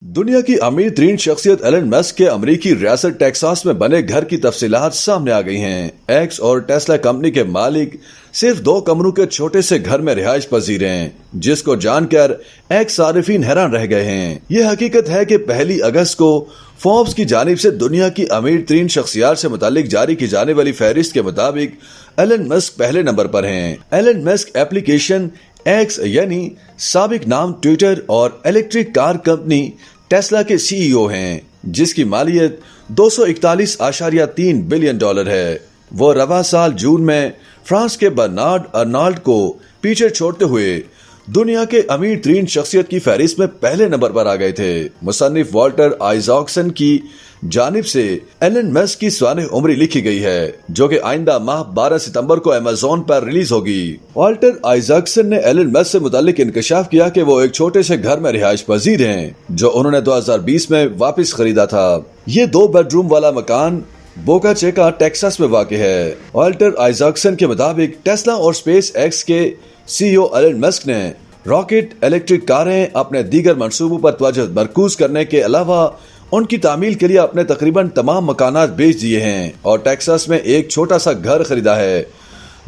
दुनिया की अमीर तरीन शख्सियत एलन मस्क के अमेरिकी रियासत टेक्सास में बने घर की तफसीलात सामने आ गई हैं। एक्स और टेस्ला कंपनी के मालिक सिर्फ 2 कमरों के छोटे से घर में रिहाइश पजीर हैं, जिसको जानकर एक्स सारिफीन हैरान रह गए हैं। ये हकीकत है कि 1 अगस्त को फोर्ब्स की जानिब से दुनिया की अमीर तरीन शख्सियात से मुतालिक जारी की जाने वाली फहरिस्त के मुताबिक एलन मस्क पहले नंबर पर हैं। एलन मस्क एप्लीकेशन एक्स यानी साबिक नाम ट्विटर और इलेक्ट्रिक कार कंपनी टेस्ला के सीईओ हैं, जिसकी मालियत $241.3 बिलियन है। वो रवा साल जून में फ्रांस के बर्नार्ड अर्नाल्ड को पीछे छोड़ते हुए दुनिया के अमीर तरीन शख्सियत की फहरिस्त में पहले नंबर पर आ गए थे। मुसन्निफ वाल्टर आइजॉक्सन की जानिब से एलन मस्क की स्वाने उम्री लिखी गई है, जो कि आइंदा माह 12 सितंबर को अमेज़न पर रिलीज होगी। वाल्टर आइजॉक्सन ने एलन मस्क से मुतालिक इंकशाफ किया कि वो एक छोटे से घर में रिहाइश पजीर हैं, जो उन्होंने 2020 में वापस खरीदा था। ये 2 बेडरूम वाला मकान बोका चिका टेक्सास में वाक़ है। वाल्टर आइजॉक्सन के मुताबिक टेस्ला और स्पेस एक्स के सीईओ एलन मस्क ने रॉकेट, इलेक्ट्रिक कारें अपने दीगर मंसूबों पर तवज्जो मरकूज करने के अलावा उनकी तामील के लिए अपने तकरीबन तमाम मकानात बेच दिए हैं और टेक्सास में एक छोटा सा घर खरीदा है।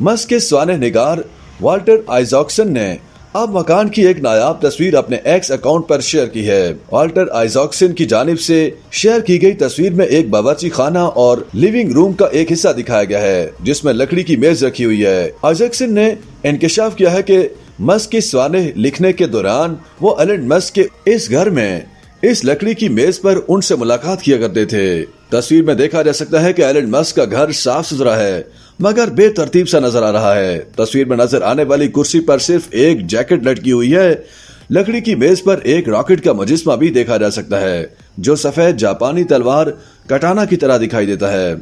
मस्क के स्वाने निगार वाल्टर आइजॉक्सन ने अब मकान की एक नायाब तस्वीर अपने एक्स अकाउंट पर शेयर की है। वाल्टर आइजॉक्सन की जानिब से शेयर की गई तस्वीर में एक बावर्ची खाना और लिविंग रूम का एक हिस्सा दिखाया गया है, जिसमें लकड़ी की मेज रखी हुई है। आइजॉक्सन ने इंकशाफ किया है कि मस्क के स्वाने लिखने के दौरान वो एलन मस्क के इस घर में इस लकड़ी की मेज पर उनसे मुलाकात किया करते थे। तस्वीर में देखा जा सकता है कि एलन मस्क का घर साफ सुथरा है, मगर बेतरतीब सा नजर आ रहा है। तस्वीर में नजर आने वाली कुर्सी पर सिर्फ एक जैकेट लटकी हुई है। लकड़ी की मेज पर एक रॉकेट का मुजस्मा भी देखा जा सकता है, जो सफेद जापानी तलवार कटाना की तरह दिखाई देता है।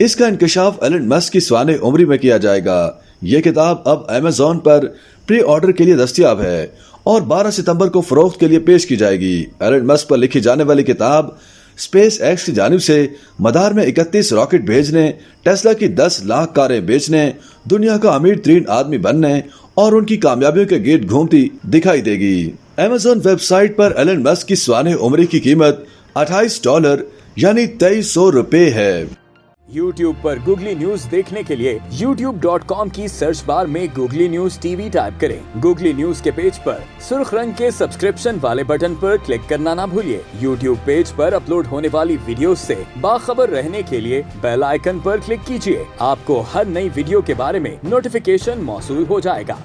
इसका इंकशाफ एलन मस्क की स्वाने उम्री में किया जाएगा। ये किताब अब अमेज़न पर प्री ऑर्डर के लिए दस्तयाब है और 12 सितंबर को फरोख्त के लिए पेश की जाएगी। एलन मस्क पर लिखी जाने वाली किताब स्पेस एक्स की जानिब से मदार में 31 रॉकेट भेजने, टेस्ला की 10 लाख कारें बेचने, दुनिया का अमीर तरीन आदमी बनने और उनकी कामयाबियों के गिर्द घूमती दिखाई देगी। अमेज़न वेबसाइट पर एलन मस्क की स्वाने उम्री की कीमत $28 यानी ₹2300 है। YouTube पर गूगली न्यूज देखने के लिए youtube.com की सर्च बार में गूगली न्यूज टीवी टाइप करें। गूगली न्यूज के पेज पर सुर्ख रंग के सब्सक्रिप्शन वाले बटन पर क्लिक करना ना भूलिए। YouTube पेज पर अपलोड होने वाली वीडियो से बाखबर रहने के लिए बेल आइकन पर क्लिक कीजिए। आपको हर नई वीडियो के बारे में नोटिफिकेशन मौसूल हो जाएगा।